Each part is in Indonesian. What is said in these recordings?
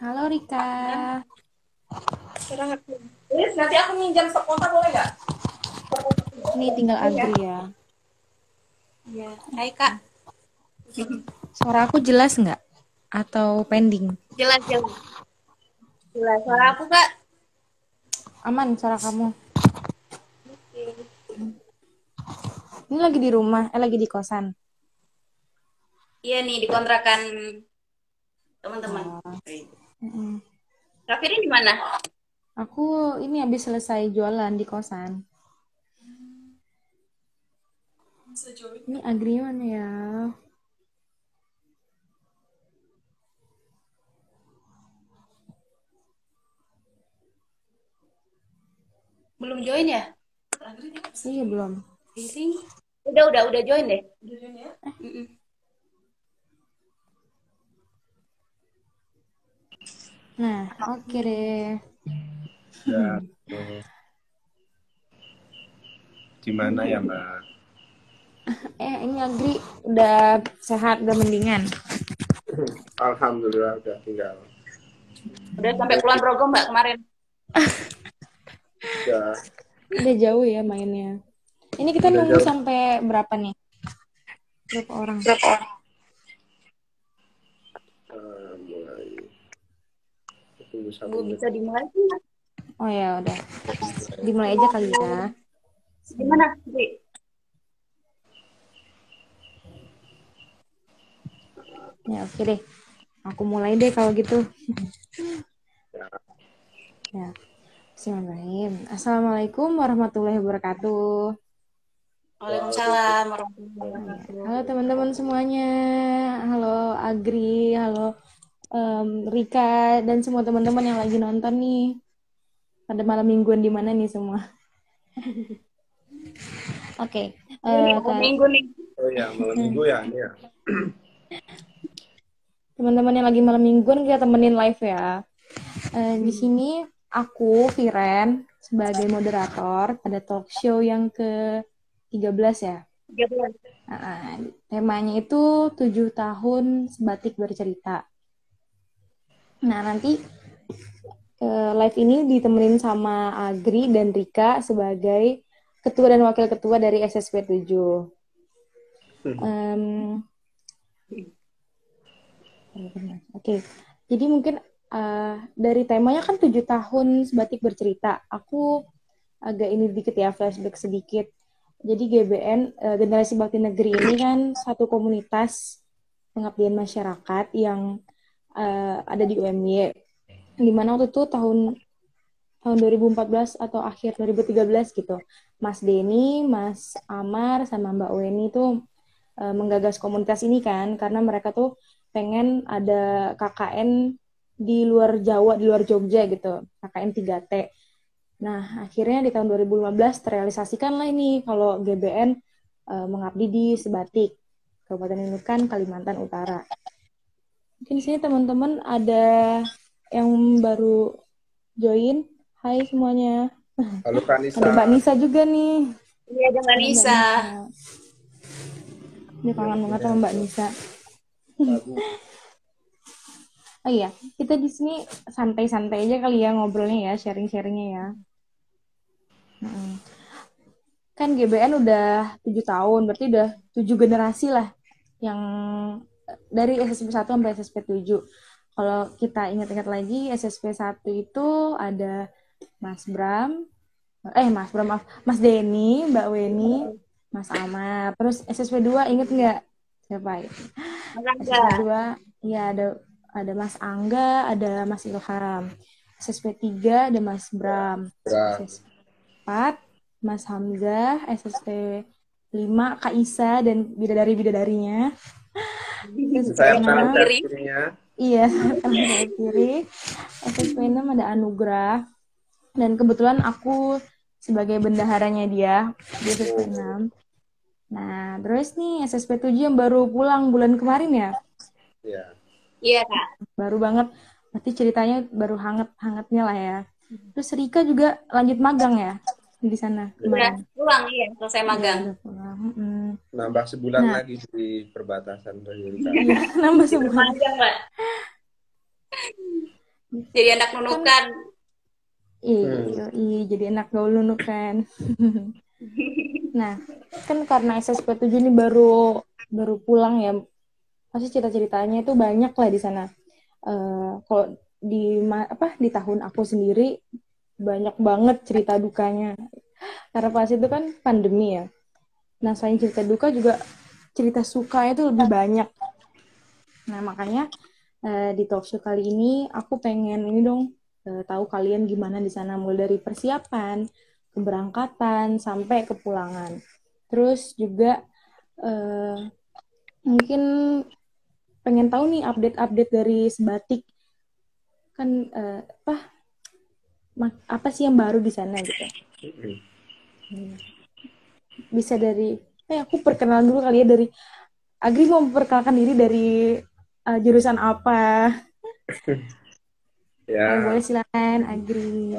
Halo Rika. Nanti aku minjam stok kontak boleh nggak? Ini tinggal Agri ya. Iya. Hai Kak. Suara aku jelas nggak? Atau pending? Jelas jelas. Jelas. Suara aku Kak. Aman suara kamu. Ini lagi di rumah, lagi di kosan. Iya nih di kontrakan teman-teman. Mm-mm. Kak Firi di mana? Aku ini habis selesai jualan di kosan. Ini Agri mana ya? Belum join ya? Iya belum. Firi. Udah join deh. Udah join ya? Nah, oke deh. Ya, gimana ya Mbak? Ini Agri udah sehat, udah mendingan. Alhamdulillah udah tinggal. Udah sampai Kulon Progo Mbak kemarin. Udah. Udah jauh ya mainnya. Ini kita Udah nunggu jauh. sampai berapa nih? Berapa orang? Mulai. Tunggu 1 Bu menit. bisa dimulai sih. Oh ya udah. Dimulai aja kali ya. Gimana Firi? Ya oke deh. Aku mulai deh kalau gitu. Ya. Ya. Bismillahirrahmanirrahim. Assalamualaikum warahmatullahi wabarakatuh. Waalaikumsalam warahmatullahi Ya. wabarakatuh. Halo teman-teman semuanya. Halo Agri, halo Rika dan semua teman-teman yang lagi nonton nih. Pada malam mingguan di mana nih semua? Oke. Ini malam minggu nih. Oh ya, malam minggu ya ini ya. Teman-teman yang lagi malam mingguan kita temenin live ya. Di sini aku Viren sebagai moderator pada talk show yang ke-13 ya. 13. Temanya itu 7 tahun sebatik bercerita. Nah, nanti live ini ditemenin sama Agri dan Rika sebagai ketua dan wakil ketua dari SSP 7. Oke. Jadi mungkin dari temanya kan 7 tahun sebatik bercerita. Aku agak ini dikit ya, flashback sedikit. Jadi GBN, Generasi Bakti Negeri ini kan satu komunitas pengabdian masyarakat yang ada di UMY. Di mana waktu itu tahun 2014 atau akhir 2013 gitu. Mas Denny, Mas Amar, sama Mbak Weni tuh menggagas komunitas ini kan, karena mereka tuh pengen ada KKN di luar Jawa, di luar Jogja gitu, KKN 3T. Nah, akhirnya di tahun 2015 terrealisasikan lah ini kalau GBN mengabdi di Sebatik, Kabupaten Nunukan, Kalimantan Utara. Mungkin di sini teman-teman ada yang baru join. Hai semuanya. Halo Kak Nisa. Ada Mbak Nisa juga nih. Iya dengan Nisa. Dia kangen banget sama Mbak Nisa. Lagu. Oh iya, kita di sini santai-santai aja kali ya ngobrolnya ya, sharing-sharingnya ya. Mm. Kan GBN udah 7 tahun, berarti udah 7 generasi lah yang dari SSP 1 sampai SSP 7. Kalau kita ingat-ingat lagi, SSP 1 itu ada Mas Bram, maaf, Mas Denny, Mbak Weni, Mas Amar. Terus SSP 2 inget nggak siapa ya? Mas SSP Angga. 2 ya ada Mas Angga, ada Mas Ilham. SSP 3 ada Mas Bram. Bram. SSP 4 Mas Hamzah, SSP 5 Kak Isa dan bidadari-bidadarinya. SSP Saya kanan 6 saya kirinya. iya, kanan saya kiri. SSP 6 ada Anugrah. Dan kebetulan aku sebagai bendaharanya dia di SSP 6. Nah, terus nih SSP 7 yang baru pulang bulan kemarin ya. Iya. Iya, Kak. Baru banget. Berarti ceritanya baru hangat-hangatnya lah ya. Terus Rika juga lanjut magang ya di sana Udah kemarin. pulang, iya, selesai Iya, magang. udah pulang. Mm-mm. Nambah sebulan Nah. lagi di perbatasan dari Rika. Iya, nambah sebulan. Panjang, Mbak. Jadi anak nunukan. Iya, jadi anak gaul nunukan. Nah, kan karena SSP 7 ini baru pulang ya, pasti cerita-ceritanya itu banyak lah di sana. Kalau di tahun aku sendiri banyak banget cerita dukanya. Karena pas itu kan pandemi ya. Nah, selain cerita duka juga cerita sukanya itu lebih banyak. Nah, makanya di talk show kali ini aku pengen ini dong tahu kalian gimana di sana mulai dari persiapan, keberangkatan sampai kepulangan. Terus juga mungkin pengen tahu nih update-update dari Sebatik kan apa sih yang baru di sana gitu. Bisa dari aku perkenalan dulu kali ya dari Agri mau memperkenalkan diri dari jurusan apa? Ya. Boleh silakan Agri.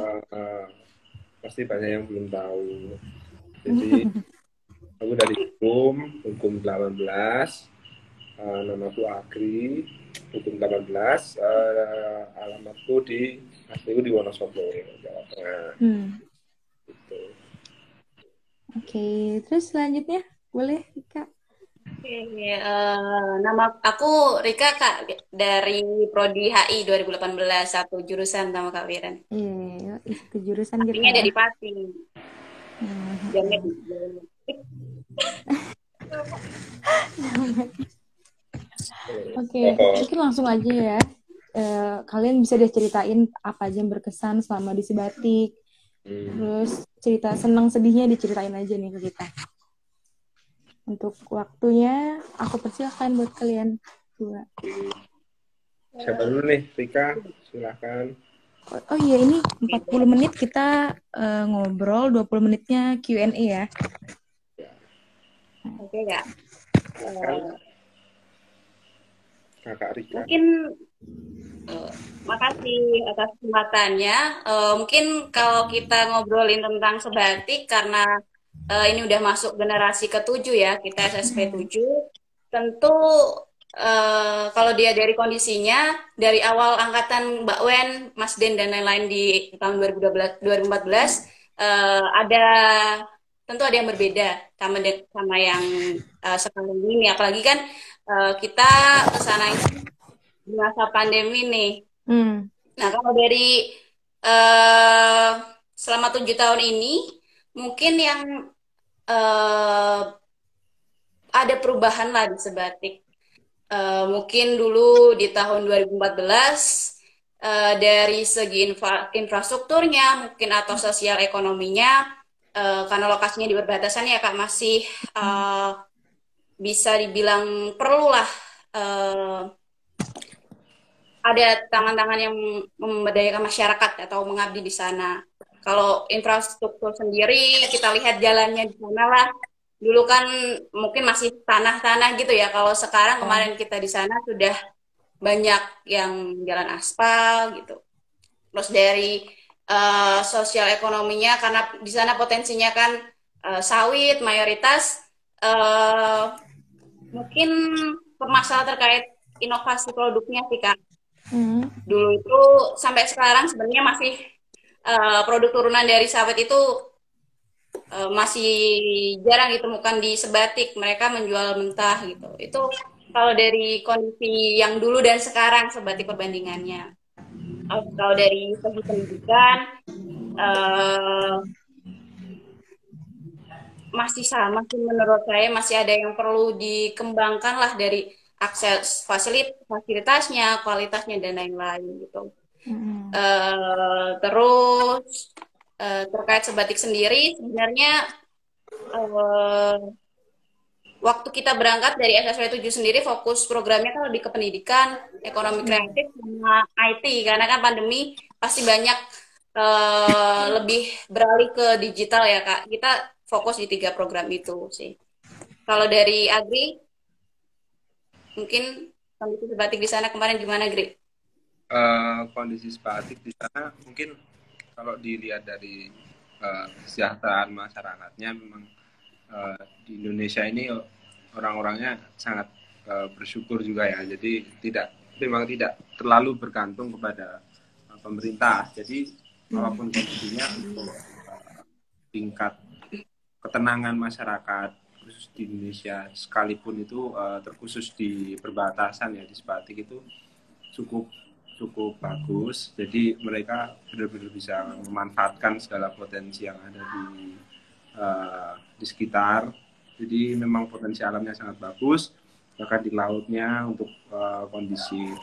Pasti banyak yang belum tahu. Jadi aku dari hukum 18. Namaku Agri, hukum 18. Alamatku asliku di Wonosobo, Jawa Tengah. Gitu. Oke, terus selanjutnya boleh Kak. Oke, nama aku Rika, Kak, dari Prodi HI 2018, satu jurusan sama Kak Wiran. Iya, itu jurusan kita. Ini dari Pati. Oke, mungkin langsung aja ya. Kalian bisa deh ceritain apa aja yang berkesan selama di Sebatik. Terus cerita senang sedihnya diceritain aja nih ke kita. Untuk waktunya aku persilahkan buat kalian dua. Siapa dulu nih, Rika? Silakan. Oh iya, ini 40 menit kita ngobrol, 20 menitnya Q&A ya. Oke, Kak. Kakak Rika. Mungkin makasih atas kesempatannya. Mungkin kalau kita ngobrolin tentang Sebatik karena ini udah masuk generasi ke-7 ya, kita SSP 7. Tentu kalau dia dari kondisinya dari awal angkatan Mbak Wen, Mas Den dan lain-lain di tahun 2014 tentu ada yang berbeda sama yang sekarang ini, apalagi kan kita kesana di masa pandemi nih. Nah, kalau dari selama 7 tahun ini mungkin yang ada perubahan lah di Sebatik. Mungkin dulu di tahun 2014 dari segi infrastrukturnya mungkin atau sosial ekonominya karena lokasinya di perbatasan ya Kak masih bisa dibilang perlu lah ada tangan-tangan yang memberdayakan masyarakat atau mengabdi di sana. Kalau infrastruktur sendiri kita lihat jalannya di sana lah. Dulu kan mungkin masih tanah-tanah gitu ya. Kalau sekarang kemarin kita di sana sudah banyak yang jalan aspal gitu. Terus dari sosial ekonominya karena di sana potensinya kan sawit mayoritas Mungkin permasalahan terkait inovasi produknya sih Kak. Hmm. Dulu itu sampai sekarang sebenarnya masih produk turunan dari sahabat itu masih jarang ditemukan di Sebatik. Mereka menjual mentah gitu. Itu kalau dari kondisi yang dulu dan sekarang Sebatik perbandingannya. Kalau dari segi pendidikan eh, masih sama sih menurut saya, masih ada yang perlu dikembangkan lah dari akses fasilitasnya, kualitasnya dan lain-lain gitu. Hmm. Terus terkait Sebatik sendiri sebenarnya eh, waktu kita berangkat dari SSW 7 sendiri fokus programnya kan lebih ke pendidikan, ekonomi Ya. kreatif sama IT karena kan pandemi pasti banyak lebih beralih ke digital ya Kak. Kita fokus di 3 program itu sih. Kalau dari Agri, mungkin kondisi batik di sana kemarin gimana, Agri? Kondisi Sebatik di sana mungkin kalau dilihat dari kesejahteraan masyarakatnya memang di Indonesia ini orang-orangnya sangat bersyukur juga ya. Jadi memang tidak terlalu bergantung kepada pemerintah. Jadi apapun kondisinya untuk tingkat ketenangan masyarakat khusus di Indonesia sekalipun itu terkhusus di perbatasan ya di Sebatik itu cukup cukup bagus. Jadi mereka benar-benar bisa memanfaatkan segala potensi yang ada di sekitar. Jadi memang potensi alamnya sangat bagus. Bahkan di lautnya untuk kondisi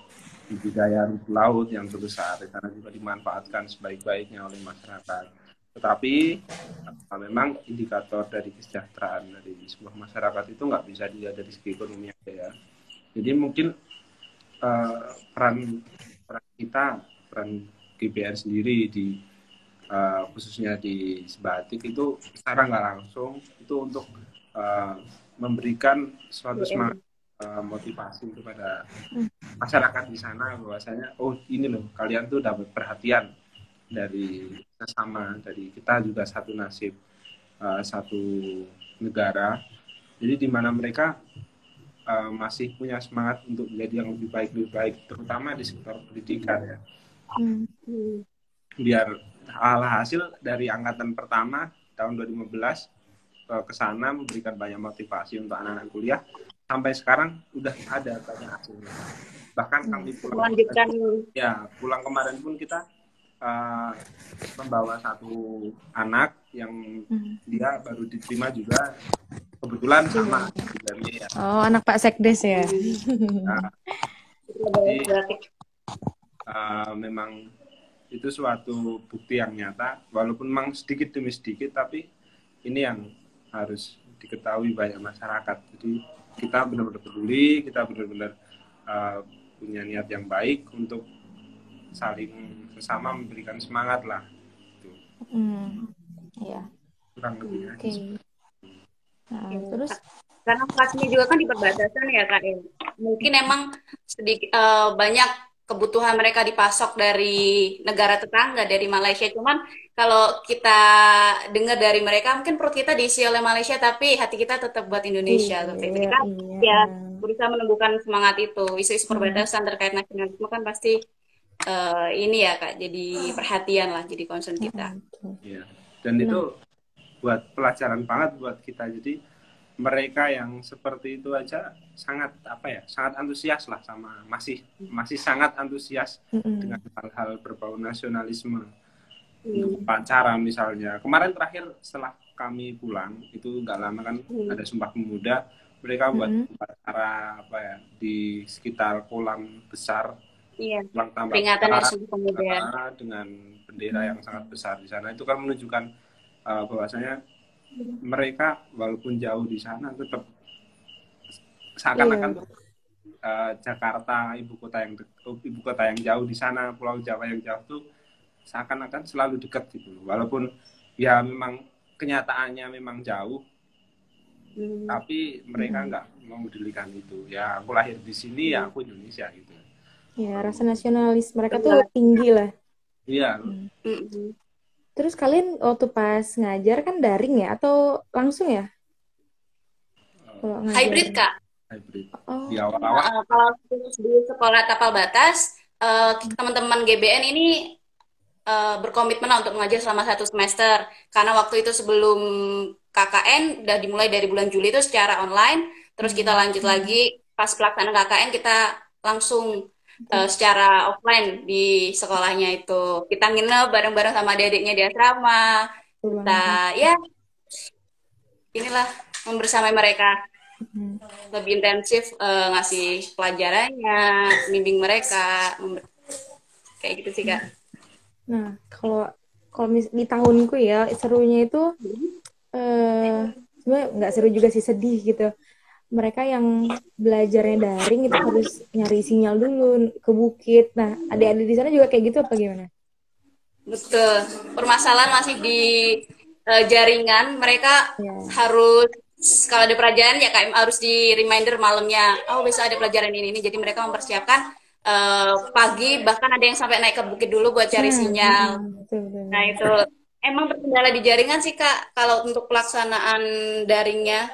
budidaya rumput laut yang terbesar di sana juga dimanfaatkan sebaik-baiknya oleh masyarakat. Tetapi memang indikator dari kesejahteraan dari sebuah masyarakat itu nggak bisa dilihat dari segi ekonomi aja ya. Jadi mungkin peran kita, peran GBR sendiri di khususnya di Sebatik itu secara nggak langsung itu untuk memberikan suatu semangat motivasi kepada masyarakat di sana bahwasanya oh ini loh kalian tuh dapat perhatian dari sesama, dari kita juga satu nasib, satu negara. Jadi di mana mereka masih punya semangat untuk menjadi yang lebih baik, terutama di sektor pendidikan ya. Biar hasil dari angkatan pertama tahun 2015 ke sana memberikan banyak motivasi untuk anak-anak kuliah, sampai sekarang udah ada banyak hasilnya. Bahkan kami pulang kemarin pun kita membawa satu anak yang dia baru diterima juga kebetulan sama ya. Oh, anak Pak Sekdes ya. Nah, jadi memang itu suatu bukti yang nyata, walaupun memang sedikit demi sedikit, tapi ini yang harus diketahui banyak masyarakat. Jadi kita benar-benar peduli, kita benar-benar punya niat yang baik untuk saling sesama memberikan semangat lah. Gitu. Ya. Kurang lebihnya. Okay. Nah, terus karena lokasinya juga kan di perbatasan ya Kak. Mungkin emang sedikit banyak kebutuhan mereka dipasok dari negara tetangga, dari Malaysia. Cuman kalau kita dengar dari mereka, mungkin perut kita diisi oleh Malaysia, tapi hati kita tetap buat Indonesia. Kita ya berusaha menumbuhkan semangat itu. Isu-isu perbatasan terkait nasionalisme kan pasti ini ya Kak, jadi perhatian lah, jadi concern kita. Iya. Dan itu buat pelajaran banget buat kita. Jadi mereka yang seperti itu aja sangat sangat antusias lah sama masih sangat antusias dengan hal-hal berbau nasionalisme. Untuk upacara misalnya kemarin terakhir setelah kami pulang itu nggak lama kan ada Sumpah Pemuda, mereka buat upacara di sekitar kolam besar, peringatan Hari Sumpah Pemuda dengan bendera yang sangat besar di sana. Itu kan menunjukkan bahwasanya mereka walaupun jauh di sana tetap seakan-akan Jakarta ibu kota yang jauh di sana, Pulau Jawa yang jauh tuh seakan-akan selalu dekat gitu. Walaupun ya memang kenyataannya memang jauh, tapi mereka nggak memedulikan itu. Ya aku lahir di sini, ya aku Indonesia gitu. Ya rasa nasionalis mereka tuh tinggi lah. Iya. Terus kalian waktu pas ngajar kan daring ya atau langsung ya? Hybrid Kak. hybrid. Oh. Di awal-awal Kalau khusus di sekolah tapal batas, teman-teman GBN ini berkomitmen lah untuk mengajar selama 1 semester. Karena waktu itu sebelum KKN udah dimulai dari bulan Juli itu secara online, terus kita lanjut lagi pas pelaksanaan KKN kita langsung secara offline di sekolahnya itu. Kita nginep bareng-bareng sama adik-adiknya di asrama. Betul Kita banget. ya inilah membersamai mereka Hmm. lebih intensif ngasih pelajarannya, bimbing mereka, kayak gitu sih Kak. Nah, kalau kalau di tahunku ya serunya itu sebenarnya nggak seru juga sih, sedih gitu. Mereka yang belajarnya daring itu harus nyari sinyal dulu ke bukit. Nah, adik-adik di sana juga kayak gitu apa gimana? Betul. Permasalahan masih di jaringan. Mereka Ya. harus kalau ada pelajaran ya Kak harus di reminder malamnya. Oh, besok ada pelajaran ini. Jadi mereka mempersiapkan pagi bahkan ada yang sampai naik ke bukit dulu buat cari sinyal. Betul, betul, Nah, betul. itu emang terkendala di jaringan sih Kak kalau untuk pelaksanaan daringnya.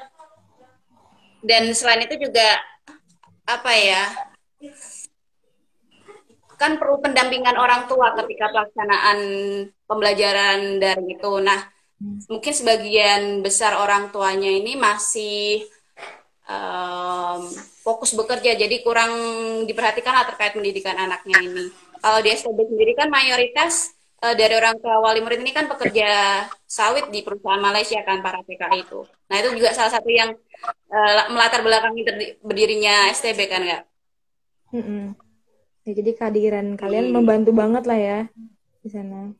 Dan selain itu juga apa ya? Kan perlu pendampingan orang tua ketika pelaksanaan pembelajaran daring itu. Nah, mungkin sebagian besar orang tuanya ini masih fokus bekerja, jadi kurang diperhatikan lah terkait pendidikan anaknya ini. Kalau di STB sendiri kan mayoritas dari orang tua wali murid ini kan pekerja sawit di perusahaan Malaysia kan para PKI itu. Nah itu juga salah satu yang melatar belakangi berdirinya STB kan Kak? Ya, jadi kehadiran kalian membantu banget lah ya di sana.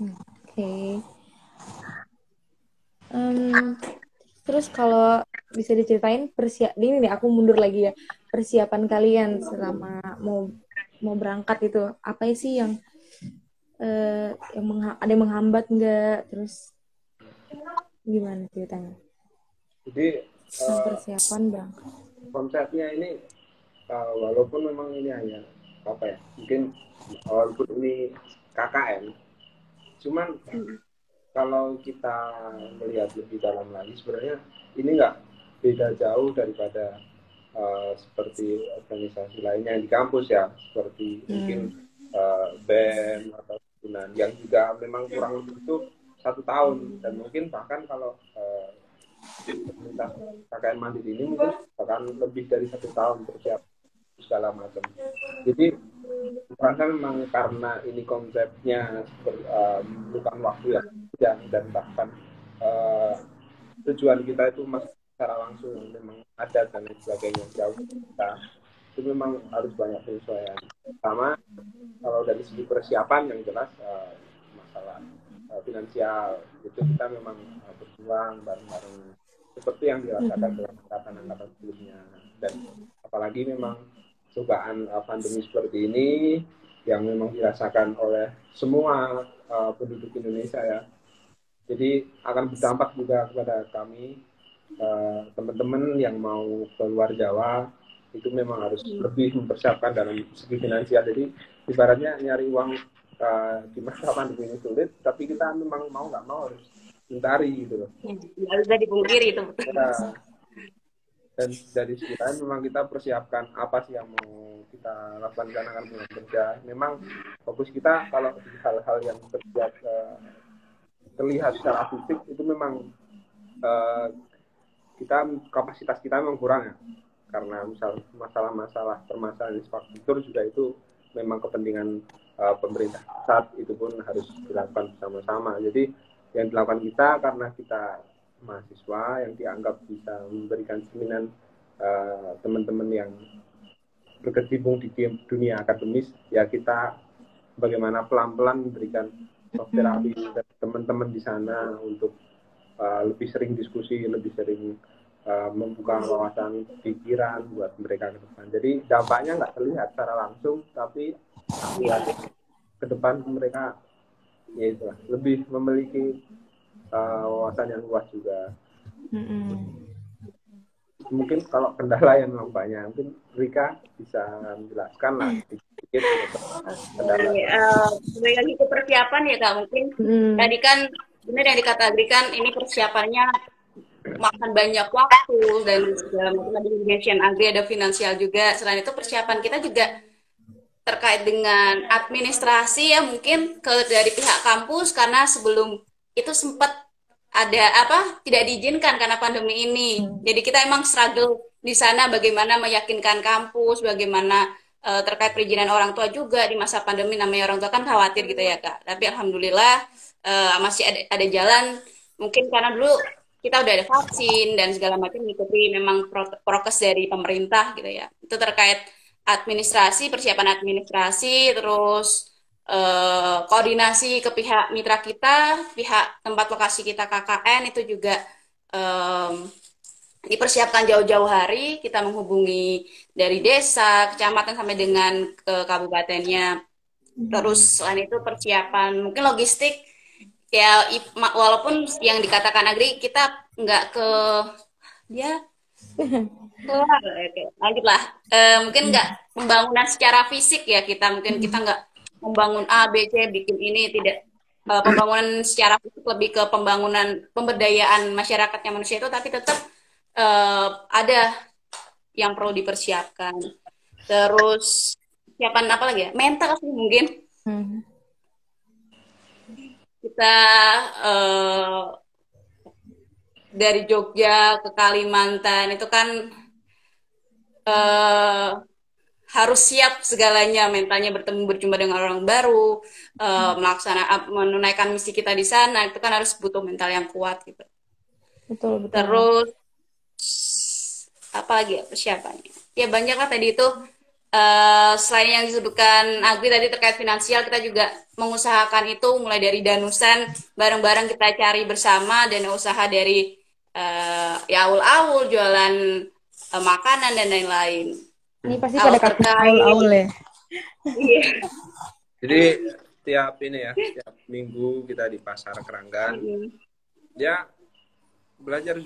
Oke. Terus kalau bisa diceritain ini nih aku mundur lagi ya, persiapan kalian selama mau berangkat itu apa sih yang ada yang menghambat nggak, terus gimana ceritanya? jadi Persiapan berangkat. konsepnya ini walaupun memang ini hanya apa ya, mungkin walaupun ini KKN, cuman kalau kita melihat lebih dalam lagi sebenarnya ini nggak beda jauh daripada seperti organisasi lainnya di kampus ya, seperti mungkin BEM atau himpunan yang juga memang kurang lebih itu 1 tahun, dan mungkin bahkan kalau komunitas KKN Mandiri ini mungkin bahkan lebih dari 1 tahun persiapan segala macam. Jadi merasa memang karena ini konsepnya bukan waktu ya, dan bahkan tujuan kita itu masih secara langsung memang adat dan lain sebagainya jauh kita, itu memang harus banyak penyesuaian. Sama kalau dari segi persiapan yang jelas masalah finansial itu kita memang berjuang bareng-bareng seperti yang dirasakan dalam angkatan sebelumnya, dan apalagi memang cobaan pandemi seperti ini yang memang dirasakan oleh semua penduduk Indonesia ya. Jadi akan berdampak juga kepada kami teman-teman yang mau keluar Jawa, itu memang harus lebih mempersiapkan dalam segi finansial. Jadi ibaratnya nyari uang di masa pandemi ini sulit, tapi kita memang mau nggak mau harus mencari gitu loh. Nggak bisa dipungkiri itu. Ya. Dan dari segi lain memang kita persiapkan apa sih yang mau kita lakukan karena akan pulang kerja. Memang fokus kita kalau di hal-hal yang terlihat secara fisik itu memang kapasitas kita memang kurang ya, karena misal masalah permasalahan infrastruktur juga itu memang kepentingan pemerintah pusat, itu pun harus dilakukan bersama-sama. Jadi yang dilakukan kita karena kita mahasiswa yang dianggap bisa memberikan cerminan teman-teman yang berkecimpung di dunia akademis, ya kita bagaimana pelan-pelan memberikan soft therapy dan teman-teman di sana untuk lebih sering diskusi, lebih sering membuka wawasan pikiran buat mereka ke depan. Jadi dampaknya nggak terlihat secara langsung, tapi ya, ke depan mereka ya itulah, lebih memiliki wawasan yang luas juga. Mungkin kalau kendala yang memang banyak, mungkin Rika bisa menjelaskan lah sedikit kendala. Sebagai lagi ke persiapan ya Kak, mungkin tadi kan benar yang dikata Adri kan ini persiapannya makan banyak waktu dan segala macam. Tadi mention agri ada finansial juga. Selain itu persiapan kita juga terkait dengan administrasi ya mungkin dari pihak kampus karena sebelum itu sempat ada apa tidak diizinkan karena pandemi ini. Jadi kita emang struggle di sana bagaimana meyakinkan kampus, bagaimana terkait perizinan orang tua juga di masa pandemi namanya orang tua kan khawatir gitu ya Kak. Tapi alhamdulillah masih ada jalan. Mungkin karena dulu kita udah ada vaksin dan segala macam mengikuti memang prokes dari pemerintah gitu ya. Itu terkait administrasi, persiapan administrasi, terus koordinasi ke pihak mitra kita, pihak tempat lokasi kita KKN itu juga dipersiapkan jauh-jauh hari. Kita menghubungi dari desa, kecamatan sampai dengan ke kabupatennya. Terus selain itu persiapan mungkin logistik ya walaupun yang dikatakan agri kita nggak ke dia keluar lanjutlah mungkin nggak pembangunan secara fisik ya mungkin kita nggak membangun A B C bikin ini tidak pembangunan secara fisik lebih ke pemberdayaan masyarakatnya manusia itu tapi tetap ada yang perlu dipersiapkan terus siapan apa lagi ya mental sih mungkin kita dari Jogja ke Kalimantan itu kan harus siap segalanya mentalnya berjumpa dengan orang baru menunaikan misi kita di sana itu kan harus butuh mental yang kuat gitu. Betul. Terus apa lagi ya persiapannya ya banyak lah tadi itu selain yang disebutkan Agri tadi terkait finansial kita juga mengusahakan itu mulai dari danusan bareng-bareng kita cari bersama dan usaha dari ya awul-awul jualan makanan dan lain-lain. Ini pasti pada kartu awul ya. Iya. Jadi tiap minggu kita di pasar Keranggan dia belajar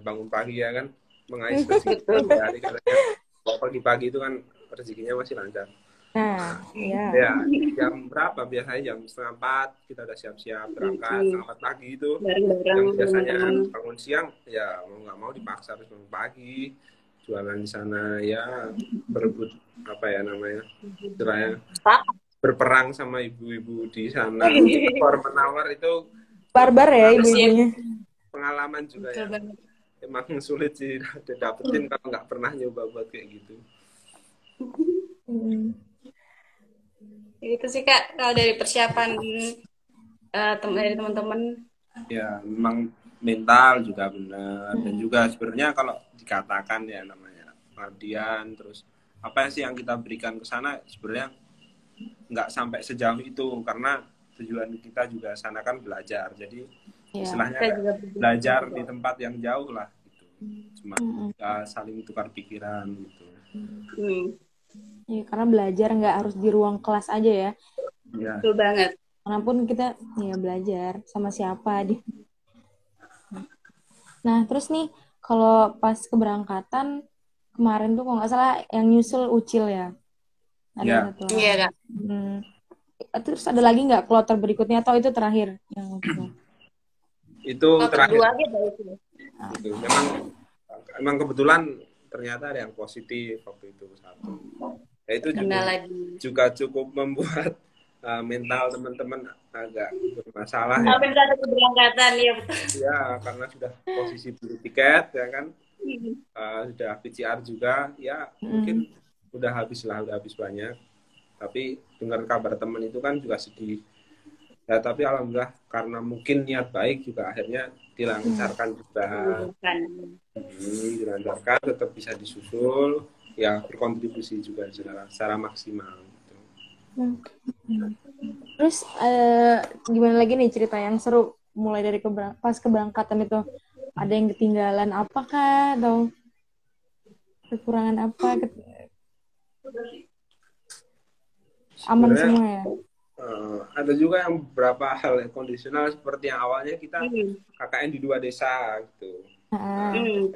bangun pagi ya kan mengais rezeki hari katanya pagi-pagi itu kan rezekinya masih lancar. Nah, iya. Ya, jam berapa biasanya jam 3:30 kita udah siap-siap berangkat 3:30 pagi itu. Yang biasanya bangun siang ya mau nggak mau dipaksa harus bangun pagi jualan di sana ya berebut apa ya namanya istilahnya berperang sama ibu-ibu di sana menawar itu barbar ya ibu-ibunya. Pengalaman juga ya. Emang sulit sih dapetin kalau nggak pernah nyoba buat kayak gitu. Itu sih Kak kalau dari persiapan dari teman-teman. Ya memang mental juga benar dan juga sebenarnya kalau dikatakan ya namanya pengabdian terus apa sih yang kita berikan ke sana sebenarnya nggak sampai sejauh itu karena tujuan kita juga sana kan belajar jadi istilahnya belajar di tempat yang jauh lah gitu cuma saling tukar pikiran gitu. Ya, karena belajar nggak harus di ruang kelas aja ya. Betul banget. Manapun kita ya belajar sama siapa di. Nah terus nih kalau pas keberangkatan kemarin tuh kalau nggak salah yang nyusul Ucil ya. Ada satu. Iya Kak. Terus ada lagi nggak kloter berikutnya atau itu terakhir yang itu terakhir. Itu. Memang kebetulan ternyata ada yang positif waktu itu satu. Ya itu juga cukup membuat mental teman-teman agak bermasalah ya. Ada keberangkatan ya. Ya karena sudah posisi beli tiket ya kan. Sudah PCR juga ya mungkin udah habis banyak. Tapi dengar kabar teman itu kan juga sedih. Ya tapi alhamdulillah karena mungkin niat baik juga akhirnya dilancarkan juga. Dilancarkan tetap bisa disusul ya berkontribusi juga secara maksimal gitu. Terus gimana lagi nih cerita yang seru mulai dari pas keberangkatan itu ada yang ketinggalan apakah atau kekurangan apa aman semua ya? Ada juga yang beberapa hal yang kondisional seperti yang awalnya kita KKN di 2 desa gitu.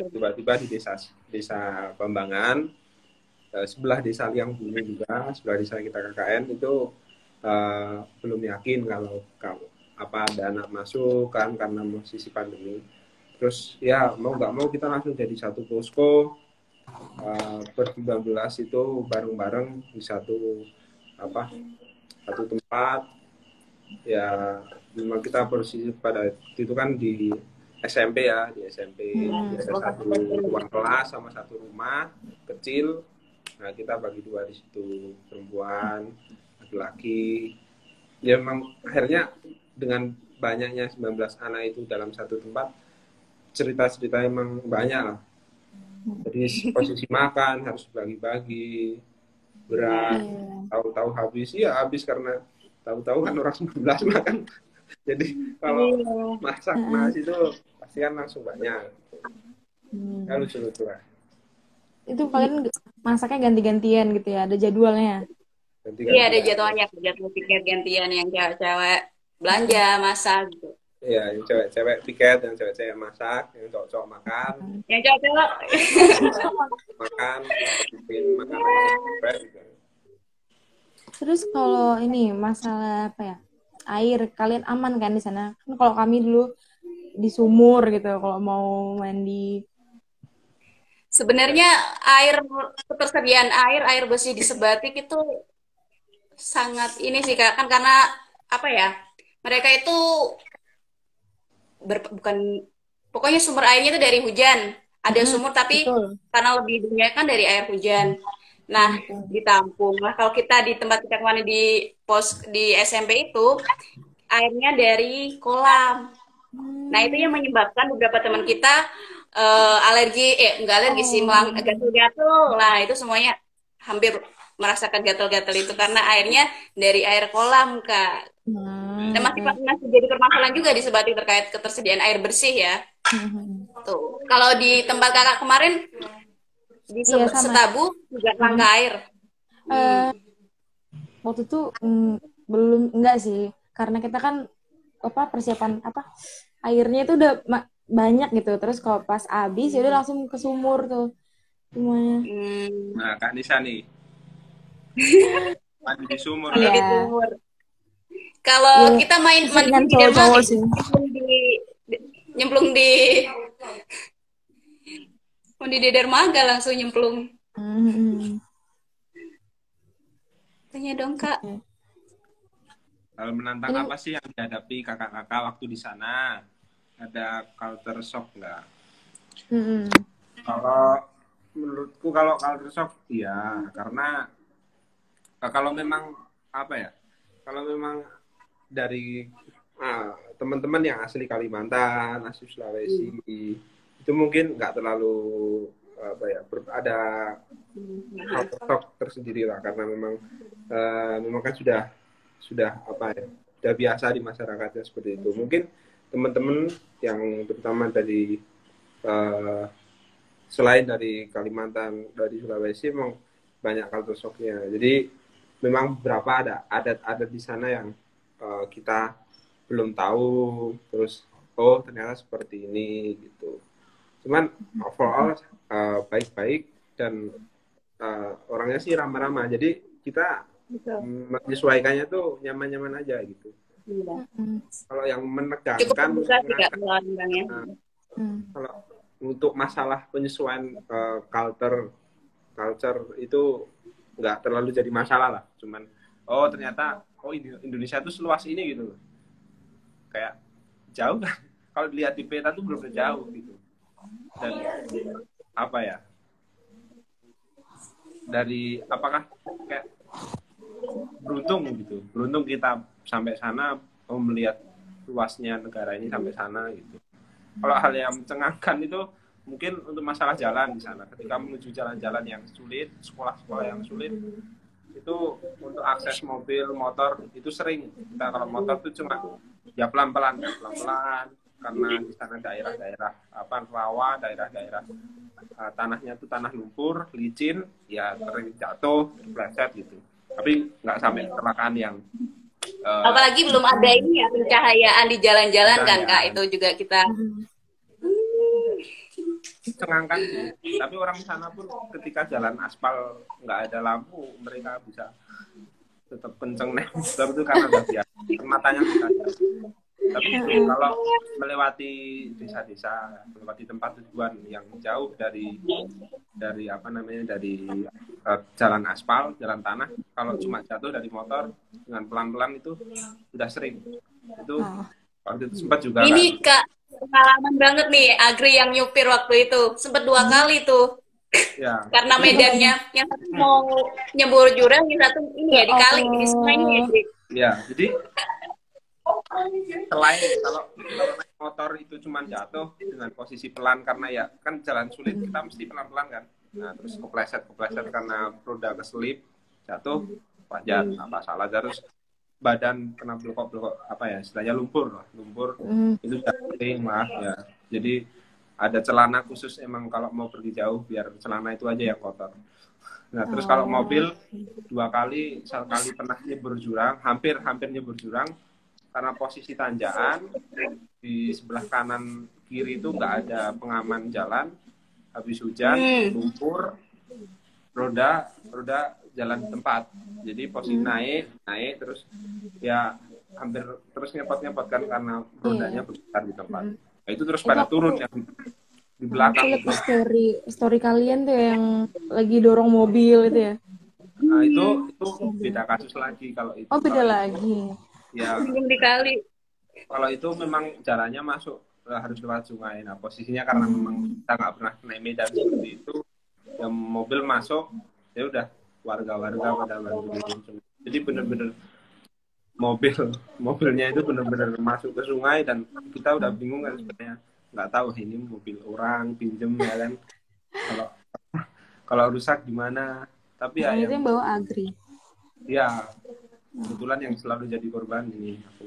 Tiba-tiba di desa Pembangan sebelah desa Liang Bumi juga sebelah desa kita KKN itu belum yakin kalau apa ada anak masuk kan karena posisi pandemi Terus ya mau nggak mau kita langsung jadi satu posko, ber-19 itu bareng-bareng di satu tempat. Ya memang kita posisi pada itu kan di SMP ya, di SMP ada satu ruang kelas sama satu rumah kecil. Nah kita bagi dua di situ, perempuan, laki-laki. Ya memang akhirnya dengan banyaknya 19 anak itu dalam satu tempat, cerita-cerita emang banyak lah. Jadi posisi makan harus bagi-bagi, berat, tahu-tahu habis, ya habis karena tahu-tahu kan orang 19 makan. Jadi kalau masak nasi itu pasti kan langsung banyak. Ya lucu-lucu lah. Itu kalian masaknya ganti-gantian gitu ya, ada jadwalnya. Iya, ada jadwalnya, jadwal piket gantian, yang cewek-cewek belanja, masak gitu. Iya, yang cewek-cewek piket, yang cewek-cewek masak, yang cowok-cowok makan. Yang cowok makan, makan gitu. Terus kalau ini masalah apa ya? Air, kalian aman kan di sana? Kan kalau kami dulu di sumur gitu, kalau mau mandi. Sebenarnya ketersediaan air bersih di Sebatik itu sangat ini sih Kak, kan karena apa ya? Mereka itu bukan, pokoknya sumber airnya itu dari hujan. Ada sumur tapi karena lebih banyak kan dari air hujan. Nah, ditampung. Nah, kalau kita di tempat kita kemarin di SMP itu airnya dari kolam. Nah, itu yang menyebabkan beberapa teman kita alergi, enggak alergi sih, gatal-gatal. Nah, itu semuanya hampir merasakan gatal-gatal itu karena airnya dari air kolam, Kak. Dan masih jadi permasalahan juga di Sebatik terkait ketersediaan air bersih ya. Tuh, kalau di tempat kakak kemarin di Setabu juga langka air. Waktu itu belum, enggak sih, karena kita kan persiapan airnya itu udah banyak gitu. Terus kalau pas habis ya udah langsung ke sumur tuh semuanya. Nah, Kak Nisa nih. Mandi di sumur. Mandi di sumur. Kalau kita main di Denmark, nyemplung di dermaga langsung nyemplung. Tanya dong Kak. Hal menantang apa sih yang dihadapi kakak-kakak waktu di sana? Ada culture shock nggak? Kalau menurutku kalau culture shock, iya, karena kalau memang kalau memang dari teman-teman yang asli Kalimantan, asli Sulawesi, itu mungkin nggak terlalu ada culture shock tersendiri lah, karena memang kan sudah biasa di masyarakatnya seperti itu. Mungkin teman-teman yang terutama dari selain dari Kalimantan, dari Sulawesi, memang banyak culture shock-nya. Jadi memang beberapa ada adat-adat di sana yang kita belum tahu, terus ternyata seperti ini gitu. Cuman overall baik-baik dan orangnya sih ramah-ramah. Jadi kita menyesuaikannya tuh nyaman-nyaman aja gitu. Kalau yang menegangkan, kalau untuk masalah penyesuaian culture itu nggak terlalu jadi masalah lah. Cuman ternyata Indonesia tuh seluas ini gitu loh. Kayak jauh kan. Kalau dilihat di peta tuh belum jauh gitu. Dan dari apakah kayak beruntung gitu. Beruntung kita sampai sana melihat luasnya negara ini sampai sana gitu. Kalau hal yang mencengangkan itu mungkin untuk masalah jalan di sana. Ketika menuju jalan-jalan yang sulit, sekolah-sekolah yang sulit, itu untuk akses mobil, motor itu sering. Kita kalau motor itu cuma pelan-pelan, karena di sana daerah-daerah rawa, daerah-daerah tanahnya itu tanah lumpur, licin, ya sering jatuh, terpeleset gitu. Tapi nggak sampai kecelakaan yang apalagi belum ada ini ya, pencahayaan di jalan-jalan kan Kak, itu juga kita cengangkan sih. Tapi orang sana pun ketika jalan aspal nggak ada lampu, mereka bisa tetap kenceng nih. Itu karena udah biasa. Matanya bisa. Tapi itu kalau melewati desa-desa, melewati tempat tujuan yang jauh dari apa namanya, dari jalan aspal, jalan tanah, kalau cuma jatuh dari motor dengan pelan-pelan itu sudah sering. Itu waktu itu sempat juga kan. Ini Kak, pengalaman banget nih Agri yang nyupir waktu itu. Sempat 2 kali tuh. Ya. Karena medannya yang satu mau nyebur jurang, yang satu ini ya dikali di sungai ini ya. Ya, jadi selain kalau naik motor itu cuma jatuh dengan posisi pelan karena ya kan jalan sulit, kita mesti pelan-pelan kan. Nah, terus kepleset karena roda keselip, jatuh, wajar, apa salah, terus badan kena blokok apa ya istilahnya, lumpur itu sering lah ya. Jadi ada celana khusus emang kalau mau pergi jauh, biar celana itu aja yang kotor. Nah, terus kalau mobil 2 kali, sekali pernah nyebur jurang, hampir nyebur jurang karena posisi tanjakan di sebelah kanan kiri itu nggak ada pengaman jalan, habis hujan, lumpur, roda jalan di tempat, jadi posisi naik terus ya hampir terus nyepot kan karena rodanya berputar di tempat. Nah, itu terus pada turun yang di belakang. Aku story kalian tuh yang lagi dorong mobil itu ya. Nah, itu beda kasus lagi kalau itu. Oh, beda lagi. Ya. Dikali. Kalau itu memang jalannya masuk harus lewat sungai. Nah, posisinya karena memang kita nggak pernah naik medan seperti itu, yang mobil masuk ya udah warga-warga pada bantu. Jadi benar-benar mobilnya itu benar-benar masuk ke sungai dan kita udah bingung kan sebenarnya, nggak tahu ini mobil orang pinjem ya kan, kalau rusak gimana. Tapi ya itu yang bawa Agri ya kebetulan yang selalu jadi korban ini aku.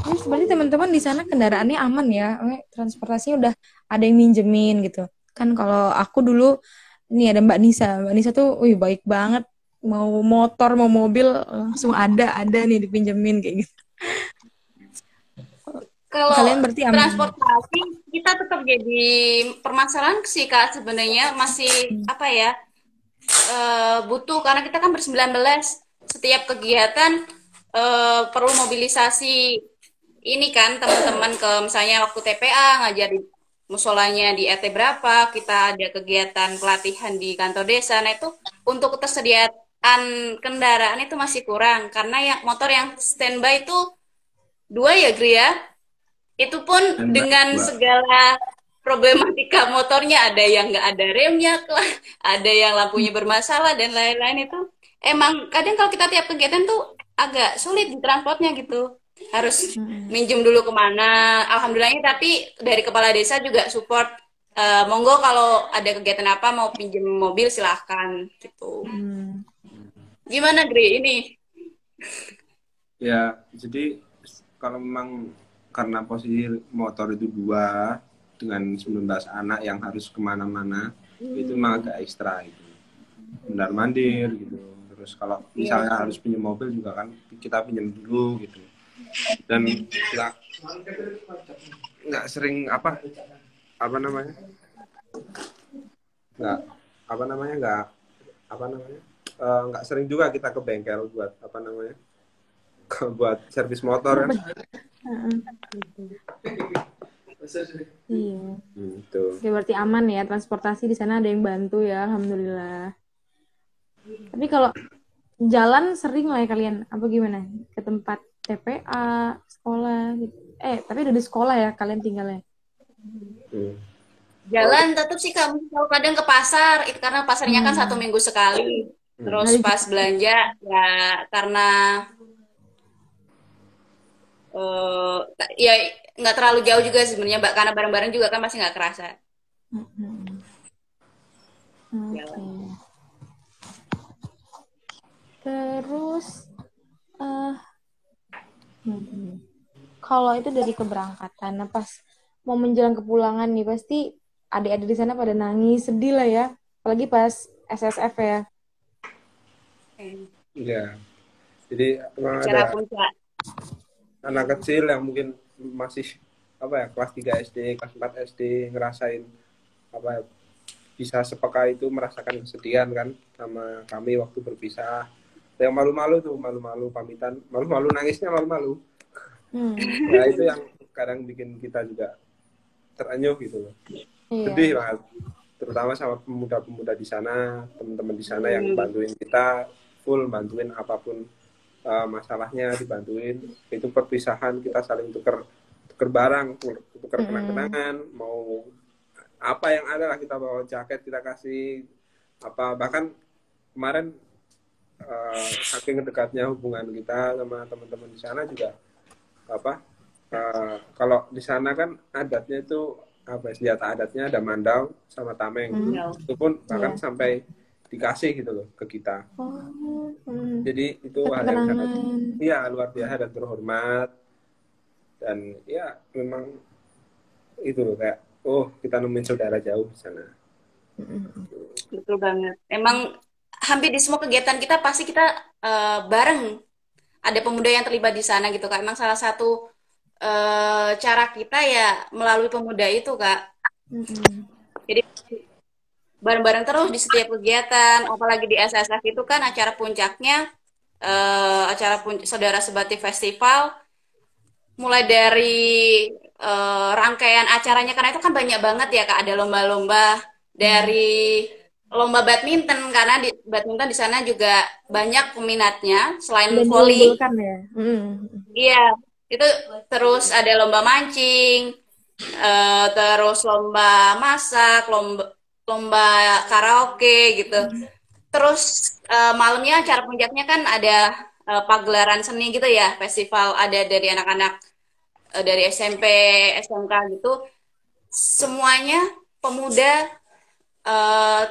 Ini sebenarnya teman-teman di sana kendaraannya aman ya, transportasinya udah ada yang minjemin gitu kan. Kalau aku dulu ini ada Mbak Nisa tuh baik banget, mau motor mau mobil langsung ada nih dipinjemin kayak gitu. Kalau kalian berarti aman. Transportasi kita tetap jadi permasalahan sih Kak, sebenarnya masih apa ya, butuh, karena kita kan ber-19, setiap kegiatan perlu mobilisasi ini kan teman-teman, ke misalnya waktu TPA ngajar di musolanya di RT berapa, kita ada kegiatan pelatihan di kantor desa. Nah itu untuk ketersediaan kendaraan itu masih kurang, karena yang motor yang standby itu 2 ya Gri ya, itu pun dengan segala problematika motornya, ada yang nggak ada remnya, ada yang lampunya bermasalah dan lain-lain. Itu emang kadang kalau kita tiap kegiatan tuh agak sulit di transportnya gitu, harus minjem dulu kemana. Alhamdulillahnya tapi dari kepala desa juga support, monggo kalau ada kegiatan apa mau pinjem mobil silahkan gitu. Gimana Gri ini? Ya jadi kalau memang karena posisi motor itu 2 dengan 19 anak yang harus kemana-mana, itu memang agak ekstra gitu, benar mandir gitu. Terus kalau misalnya harus pinjam mobil juga kan kita pinjam dulu gitu, dan nggak sering nggak sering juga kita ke bengkel buat buat servis motor kan. Iya. Oke, berarti aman ya, transportasi di sana ada yang bantu ya, alhamdulillah. Tapi kalau jalan sering lah ya kalian, apa gimana? Ke tempat TPA, sekolah gitu. Tapi udah di sekolah ya kalian tinggalnya? Jalan tetap sih kamu kadang ke pasar, itu karena pasarnya kan 1 minggu sekali. Terus pas belanja ya karena ya nggak terlalu jauh juga sebenarnya Mbak, karena bareng-bareng juga kan masih nggak kerasa. Terus kalau itu dari keberangkatan, pas mau menjelang kepulangan nih pasti adik-adik di sana pada nangis, sedih lah ya, apalagi pas SSF ya. Iya, jadi ada anak kecil yang mungkin masih kelas 3 SD, kelas 4 SD ngerasain bisa sepeka itu merasakan kesedihan kan sama kami waktu berpisah. Yang malu-malu tuh, malu-malu pamitan, malu-malu nangisnya malu-malu. Nah itu yang kadang bikin kita juga terenyuh gitu loh. Sedih banget. Terutama sama pemuda-pemuda di sana, teman-teman di sana yang bantuin kita, full bantuin apapun masalahnya dibantuin. Itu perpisahan kita saling tuker barang, tuker kenang-kenangan, mau apa yang ada lah, kita bawa jaket kita kasih apa. Bahkan kemarin saking dekatnya hubungan kita sama teman-teman di sana juga apa, kalau di sana kan adatnya itu apa, senjata adatnya ada mandau sama tameng. Itu pun bahkan sampai dikasih gitu loh ke kita. Jadi itu hal yang sangat luar biasa dan terhormat. Dan ya memang itu loh, kayak kita nemuin saudara jauh di sana. Betul banget. Emang hampir di semua kegiatan kita pasti kita bareng ada pemuda yang terlibat di sana gitu Kak. Emang salah satu cara kita ya melalui pemuda itu Kak. Jadi bareng-bareng terus di setiap kegiatan, apalagi di SSF itu kan acara puncaknya Saudara Sebati Festival. Mulai dari rangkaian acaranya, karena itu kan banyak banget ya Kak, ada lomba-lomba dari lomba badminton, karena di badminton di sana juga banyak peminatnya selain voli. Ya? Iya, itu terus ada lomba mancing, terus lomba masak, lomba karaoke gitu. Terus malamnya acara puncaknya kan ada pagelaran seni gitu ya, festival, ada dari anak-anak dari SMP, SMK gitu. Semuanya pemuda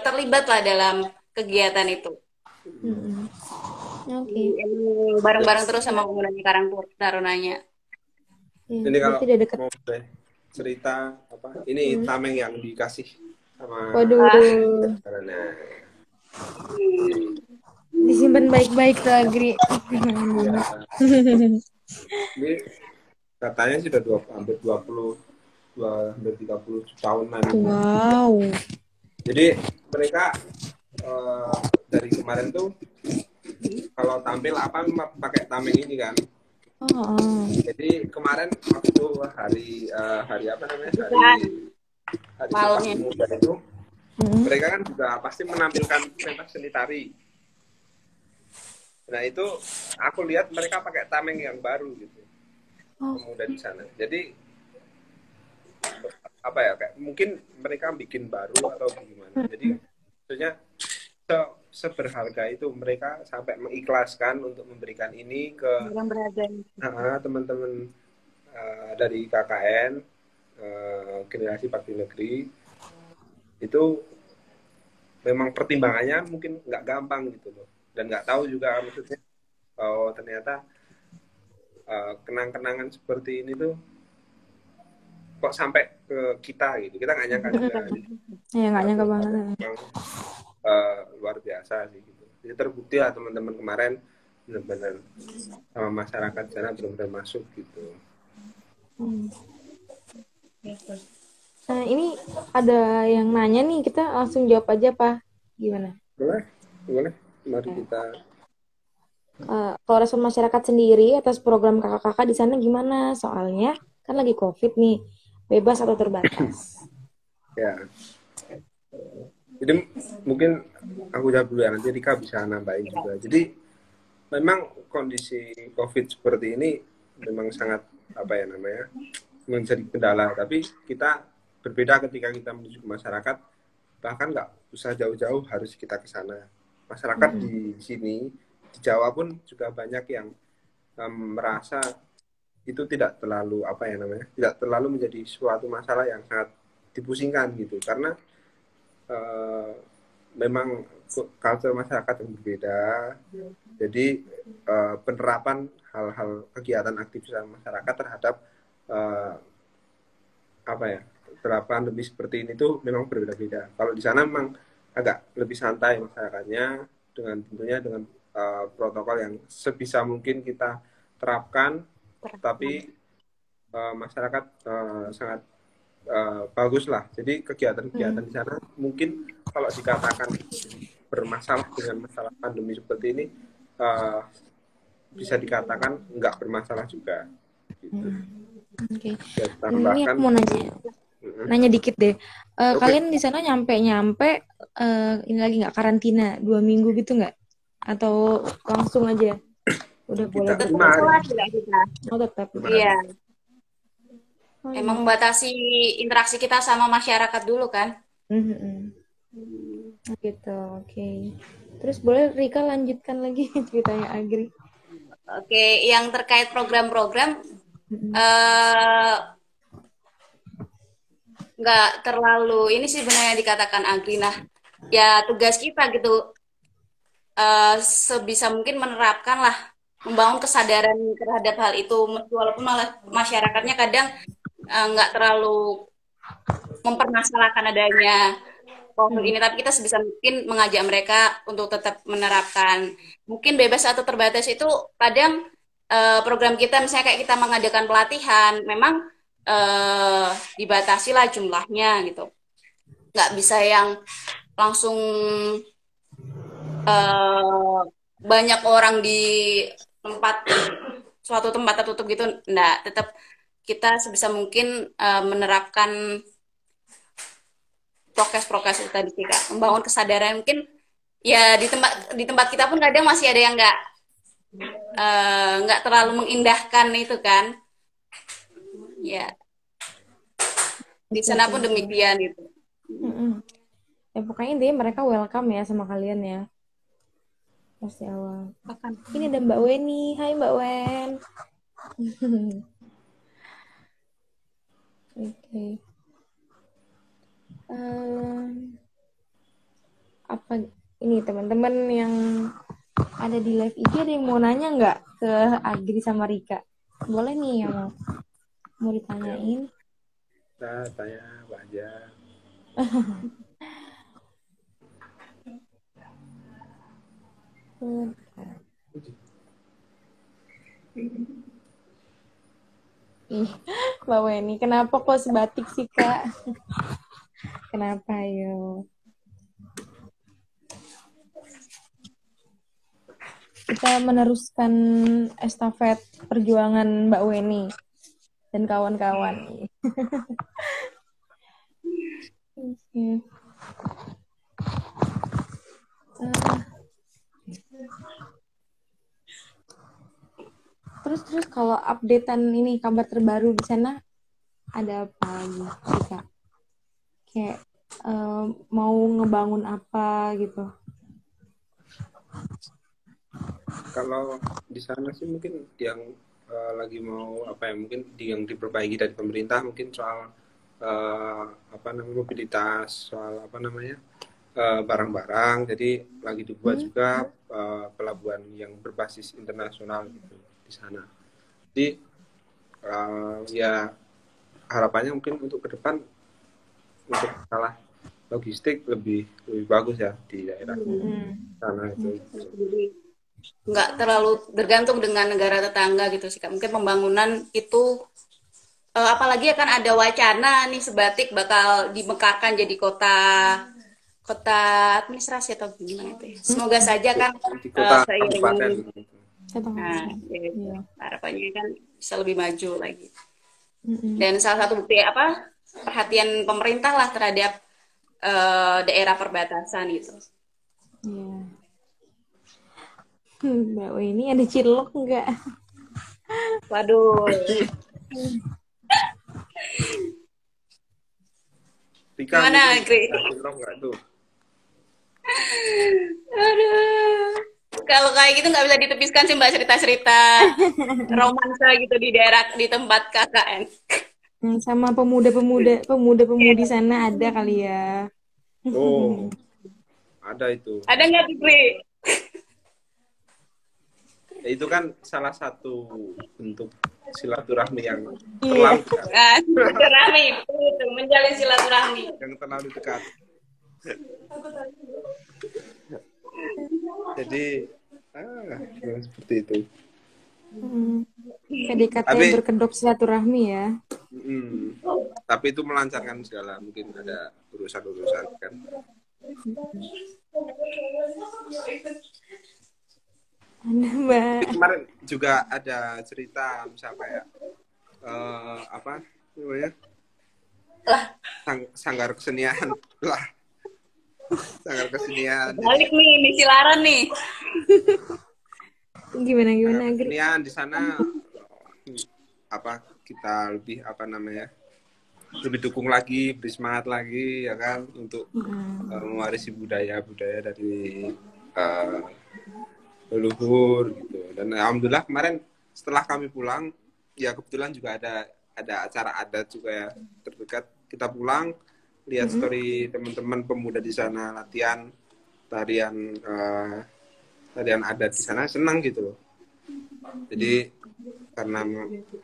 terlibat lah dalam kegiatan itu. Bareng-bareng terus sama pemuda Karang Tarunanya. Ini kalau mau cerita apa, ini tameng yang dikasih sama karena disimpan baik-baik tuh Agri. Ini katanya sudah hampir 30 tahunan. Wow. Jadi mereka dari kemarin tuh kalau tampil apa pakai tameng ini kan. Jadi kemarin waktu hari apa namanya, hari Sumpah Pemuda itu, mereka kan juga pasti menampilkan pentas seni tari. Nah itu aku lihat mereka pakai tameng yang baru gitu, pemuda di sana. Jadi apa ya, kayak mungkin mereka bikin baru atau gimana. Jadi maksudnya seberharga itu mereka sampai mengikhlaskan untuk memberikan ini ke teman-teman dari KKN generasi bakti negeri. Itu memang pertimbangannya mungkin nggak gampang gitu loh, dan nggak tahu juga maksudnya ternyata kenang-kenangan seperti ini tuh kok sampai ke kita gitu. Kita nggak nyangka juga. Iya, nggak nyangka banget. Luar biasa sih gitu. Jadi terbukti lah teman-teman kemarin benar-benar sama masyarakat sana benar-benar masuk gitu. Nah, ini ada yang nanya nih, kita langsung jawab aja Pak. Gimana? Boleh. Mari kita. Kalau respon masyarakat sendiri atas program kakak-kakak di sana gimana? Soalnya kan lagi COVID nih, bebas atau terbatas? Ya. Jadi mungkin aku jawab dulu ya, nanti Rika bisa nambahin juga. Jadi memang kondisi COVID seperti ini memang sangat menjadi kendala. Tapi kita berbeda ketika kita menuju ke masyarakat, bahkan nggak usah jauh-jauh harus kita ke sana. Masyarakat di sini, di Jawa pun juga banyak yang merasa itu tidak terlalu tidak terlalu menjadi suatu masalah yang sangat dipusingkan gitu, karena memang culture masyarakat yang berbeda. Jadi penerapan hal-hal kegiatan aktivitas masyarakat terhadap pandemi seperti ini tuh memang berbeda-beda. Kalau di sana memang agak lebih santai masyarakatnya, tentunya dengan protokol yang sebisa mungkin kita terapkan, tapi masyarakat sangat bagus lah. Jadi kegiatan-kegiatan di sana mungkin kalau dikatakan bermasalah dengan masalah pandemi seperti ini, uh, bisa dikatakan nggak bermasalah juga. Gitu. Oke. Ya, Ini tambahkan. aku mau nanya dikit deh. Oke. Kalian di sana nyampe ini lagi nggak karantina 2 minggu gitu nggak? Atau langsung aja udah boleh Kita Tetap tidak kita. Oh, tetap. Iya. Oh, Emang iya. membatasi interaksi kita sama masyarakat dulu kan. Mhm. Gitu, oke. Terus boleh Rika lanjutkan lagi ceritanya Agri. Oke, yang terkait program-program Mhm. nggak terlalu ini sih benar yang dikatakan Agri. Nah, ya tugas kita gitu sebisa mungkin menerapkan lah, membangun kesadaran terhadap hal itu, walaupun malah masyarakatnya kadang nggak terlalu mempermasalahkan adanya COVID ini, tapi kita sebisa mungkin mengajak mereka untuk tetap menerapkan. Mungkin bebas atau terbatas itu kadang program kita, misalnya kayak kita mengadakan pelatihan, memang dibatasi lah jumlahnya gitu. Nggak bisa yang langsung banyak orang di tempat suatu tempat tertutup gitu. Nggak, tetap kita sebisa mungkin menerapkan prokes-prokes itu tadi sih Kak. Membangun kesadaran mungkin ya di tempat kita pun kadang masih ada yang nggak terlalu mengindahkan itu kan. Ya, di sana pun demikian itu. Ya pokoknya intinya mereka welcome ya sama kalian ya. Pasti awal. Ini ada Mbak Weni. Hai Mbak Wen. Oke. Apa ini teman-teman yang ada di live IG ada yang mau nanya nggak ke Agri sama Rika? Boleh nih yang mau ditanyain. Nah, tanya apa aja. Mbak Weni, kenapa kok sebatik sih Kak? Kenapa yo? Kita meneruskan estafet perjuangan Mbak Weni dan kawan-kawan. Terus kalau updatean ini kabar terbaru di sana ada apa lagi Kak? Kayak mau ngebangun apa gitu? Kalau di sana sih mungkin yang lagi mau apa ya, mungkin yang diperbaiki dari pemerintah mungkin soal mobilitas, soal barang-barang. Jadi lagi dibuat juga pelabuhan yang berbasis internasional gitu di sana. Jadi ya harapannya mungkin untuk ke depan untuk masalah logistik lebih bagus ya di daerah sana itu. Nggak terlalu bergantung dengan negara tetangga gitu sih Kak. Mungkin pembangunan itu apalagi akan ada wacana nih Sebatik bakal dimekarkan jadi kota administrasi atau gimana itu ya. Semoga saja kan di kota seiring kabupaten. nah, ya, harapannya kan bisa lebih maju lagi. Dan salah satu bukti perhatian pemerintah lah terhadap daerah perbatasan itu. Mbak Weni ada cilok nggak? Waduh. Gimana, Gri? Cilok nggak tuh? Aduh. Kalau kayak gitu nggak bisa ditepiskan sih Mbak, cerita-cerita romansa gitu di tempat KKN. Sama pemuda-pemudi sana ada kali ya. Oh, ada itu. Ada nggak Gri? Ya, itu kan salah satu bentuk silaturahmi yang Iya. terlalu dekat. Silaturahmi, itu menjalin silaturahmi. Yang terlalu dekat. Jadi, seperti itu. PDKT berkedok silaturahmi ya. Tapi itu melancarkan segala, mungkin ada urusan-urusan kan. Ada Mbak. Kemarin juga ada cerita misal kayak apa namanya Lah, sanggar kesenian lah, sanggar kesenian. Jadi balik nih, misi Laran nih. Gimana sanggar Agri? kesenian di sana apa kita lebih apa namanya lebih dukung lagi, beri semangat lagi ya kan untuk mewarisi budaya-budaya dari leluhur gitu. Dan alhamdulillah kemarin setelah kami pulang, ya kebetulan juga ada acara adat juga ya terdekat. Kita pulang lihat story teman-teman pemuda di sana latihan tarian tarian adat di sana, senang gitu loh. Jadi karena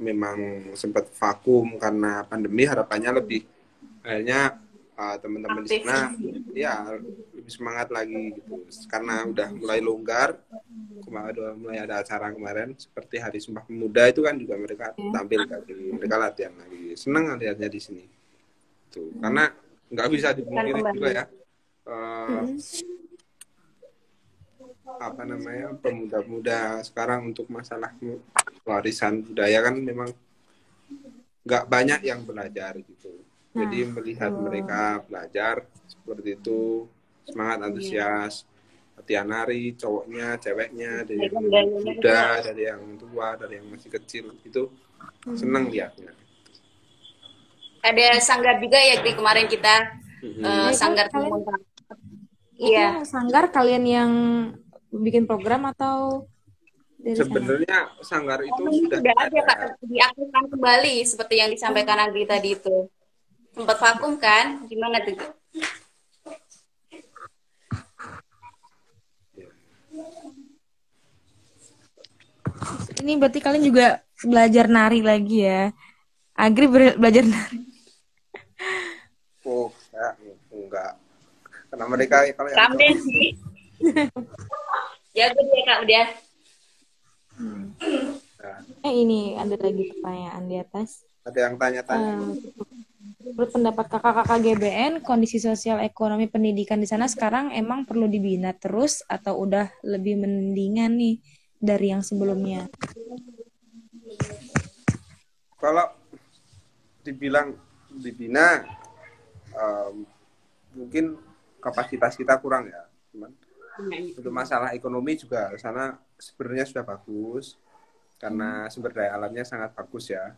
memang sempat vakum karena pandemi, harapannya lebih akhirnya teman-teman di Aktif. sana ya lebih semangat lagi gitu karena udah mulai longgar. Kemarin udah mulai ada acara kemarin seperti Hari Sumpah Pemuda itu kan juga mereka tampil lagi, mereka latihan lagi, senang lihatnya di sini tuh karena nggak bisa dipungkiri juga ya apa namanya pemuda-pemuda sekarang untuk masalah warisan budaya kan memang nggak banyak yang belajar gitu. Jadi melihat mereka belajar seperti itu, semangat, antusias, latihan nari, cowoknya, ceweknya, dari yang muda, dari yang tua, dari yang masih kecil, itu senang lihatnya. Ada sanggar juga ya di kemarin kita sanggar teman-teman. Iya. Sanggar kalian yang bikin program atau dari sebenarnya sanggar itu sudah ada Kak, diaktifkan kembali seperti yang disampaikan Agri tadi itu. Sempat vakum kan? Gimana tuh? Ini berarti kalian juga belajar nari lagi ya? Agri belajar nari. Oh, ya, enggak. Karena mereka kalau yang Ramden sih. Jago dia Kak udah. Ini ada lagi pertanyaan di atas. Ada yang tanya-tanya. Menurut pendapat kakak-kakak GBN, kondisi sosial ekonomi pendidikan di sana sekarang emang perlu dibina terus atau udah lebih mendingan nih dari yang sebelumnya? Kalau dibilang dibina, mungkin kapasitas kita kurang ya. Cuman untuk masalah ekonomi juga sana sebenarnya sudah bagus karena sumber daya alamnya sangat bagus ya.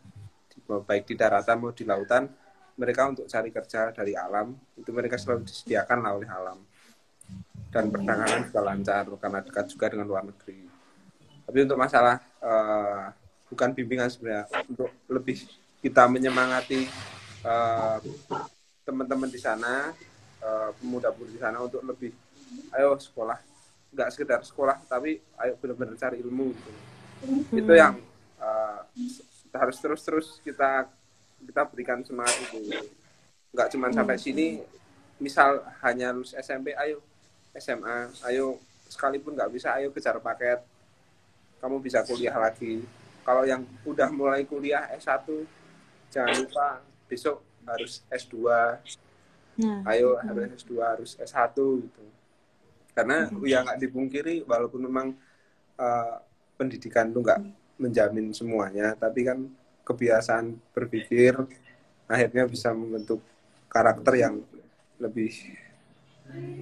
Baik di daratan maupun di lautan, mereka untuk cari kerja dari alam itu mereka selalu disediakan oleh alam. Dan perdagangan juga lancar karena dekat juga dengan luar negeri. Tapi untuk masalah bukan bimbingan sebenarnya, untuk lebih kita menyemangati teman-teman di sana, pemuda-pemudi di sana untuk lebih ayo sekolah, nggak sekedar sekolah tapi ayo benar-benar cari ilmu gitu. Itu yang harus terus kita berikan semangat itu. Nggak cuma sampai sini, misal hanya lulus SMP, ayo SMA, ayo sekalipun nggak bisa, ayo kejar paket, kamu bisa kuliah lagi. Kalau yang udah mulai kuliah S1, jangan lupa besok harus S2, ayo harus S2, harus S1 gitu. Karena ya nggak dipungkiri, walaupun memang pendidikan itu nggak menjamin semuanya, tapi kan kebiasaan berpikir akhirnya bisa membentuk karakter yang lebih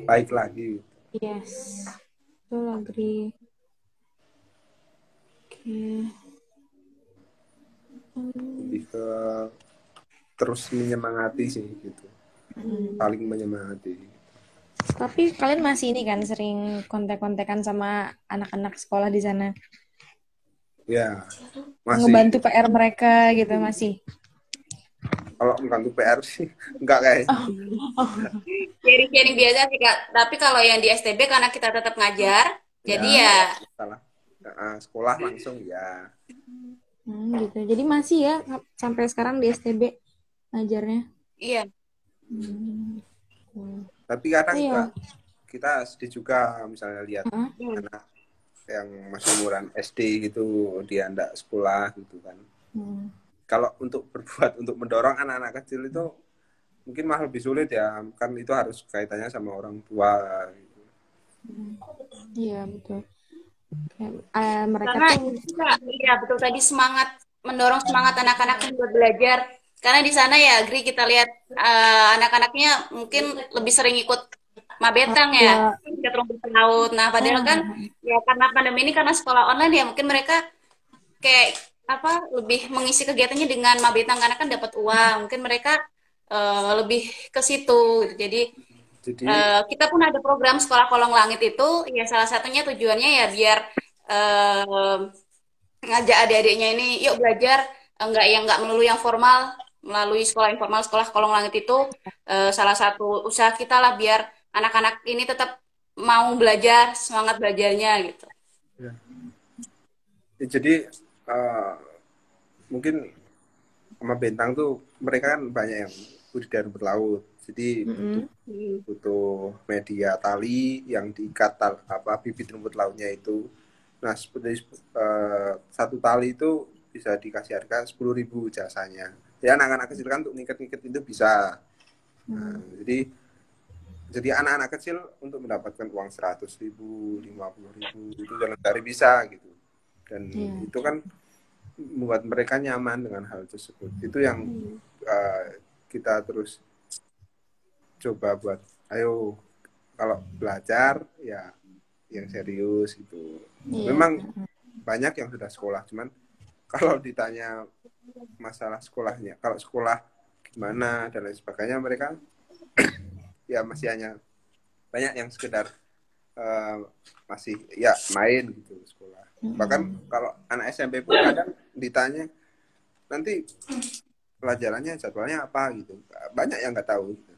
baik lagi. Yes, betul, agree. Lebih ke terus menyemangati sih gitu, paling menyemangati. Tapi kalian masih ini kan sering kontak-kontakan sama anak-anak sekolah di sana? Ya, masih. Ngebantu PR mereka gitu masih? Kalau membantu PR sih enggak kayaknya. Sharing-sharing biasa sih Kak. Tapi kalau yang di STB karena kita tetap ngajar, jadi ya salah. Sekolah langsung ya. Gitu. Jadi masih ya sampai sekarang di STB ngajarnya? Iya. Tapi kadang juga kita sedih juga misalnya lihat anak yang masih umuran SD gitu, dia enggak sekolah gitu kan. Kalau untuk berbuat, untuk mendorong anak-anak kecil itu mungkin malah lebih sulit ya, kan itu harus kaitannya sama orang tua gitu. Iya betul. Mereka Karena tuh iya betul tadi mendorong semangat anak-anak buat belajar. Karena di sana ya, Gri kita lihat anak-anaknya mungkin lebih sering ikut orang mabetang ya, tua. ikut rumput laut. Nah, padahal kan ya karena pandemi ini karena sekolah online ya mungkin mereka kayak apa lebih mengisi kegiatannya dengan mabetang karena kan dapat uang. Mungkin mereka lebih ke situ. Jadi Jadi kita pun ada program Sekolah Kolong Langit itu, ya salah satunya tujuannya ya biar eh, ngajak adik-adiknya ini yuk belajar enggak melulu yang formal melalui sekolah informal sekolah kolong langit itu salah satu usaha kita lah biar anak-anak ini tetap mau belajar semangat belajarnya gitu. ya, jadi eh, mungkin sama bentang tuh mereka kan banyak yang budidaya rumput laut. Jadi butuh Hmm. butuh media tali yang diikat bibit rumput lautnya itu. Nah, seperti satu tali itu bisa dikasih harga 10.000 jasanya. Ya anak-anak kecil kan untuk ngikat-ngikat itu bisa. Nah, jadi anak-anak kecil untuk mendapatkan uang 100.000, 50.000 itu dalam hari bisa gitu. Dan itu kan membuat mereka nyaman dengan hal tersebut. Itu yang kita terus coba buat, ayo kalau belajar ya yang serius gitu. Memang banyak yang sudah sekolah, cuman kalau ditanya masalah sekolahnya, kalau sekolah gimana dan lain sebagainya, mereka ya masih hanya banyak yang sekedar masih ya main gitu sekolah. Bahkan kalau anak SMP pun kadang ditanya nanti pelajarannya jadwalnya apa gitu, banyak yang nggak tahu gitu.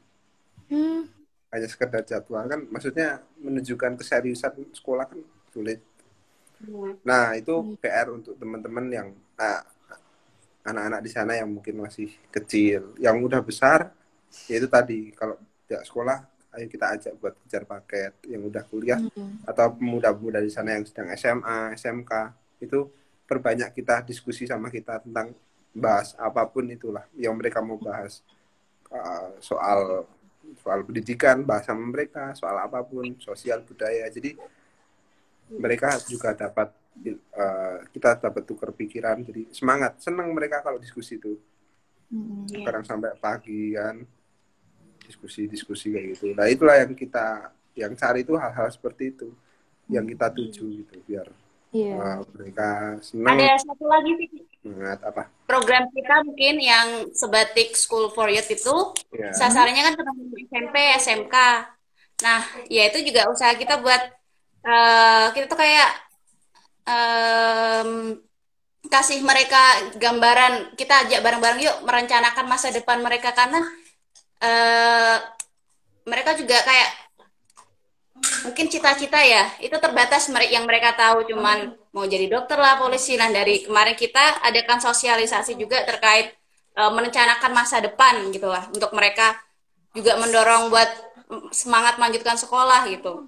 Hanya sekedar jadwal kan, maksudnya menunjukkan keseriusan sekolah kan sulit. Nah itu PR untuk teman-teman yang anak-anak di sana yang mungkin masih kecil, yang udah besar yaitu tadi kalau tidak sekolah ayo kita ajak buat kejar paket, yang udah kuliah atau pemuda-pemuda di sana yang sedang SMA, SMK itu perbanyak kita diskusi sama kita tentang bahas apapun itulah yang mereka mau bahas, soal pendidikan, bahasa mereka, soal apapun, sosial budaya. Jadi mereka juga dapat kita dapat tukar pikiran, jadi semangat, senang mereka kalau diskusi itu. Sekarang sampai pagi kan diskusi kayak gitu. Nah itulah yang kita yang cari itu hal-hal seperti itu yang kita tuju gitu biar mereka senang. Ada satu lagi sih Semangat apa? program kita mungkin yang sebatik School for Youth itu sasarannya kan teman-teman SMP, SMK. Nah, ya itu juga usaha kita buat kita tuh kayak em, kasih mereka gambaran, kita ajak bareng-bareng yuk merencanakan masa depan mereka karena eh, mereka juga kayak mungkin cita-cita ya itu terbatas yang mereka tahu cuman mau jadi dokter lah polisi. Nah dari kemarin kita adakan sosialisasi juga terkait merencanakan masa depan gitu lah untuk mereka juga mendorong buat semangat melanjutkan sekolah gitu.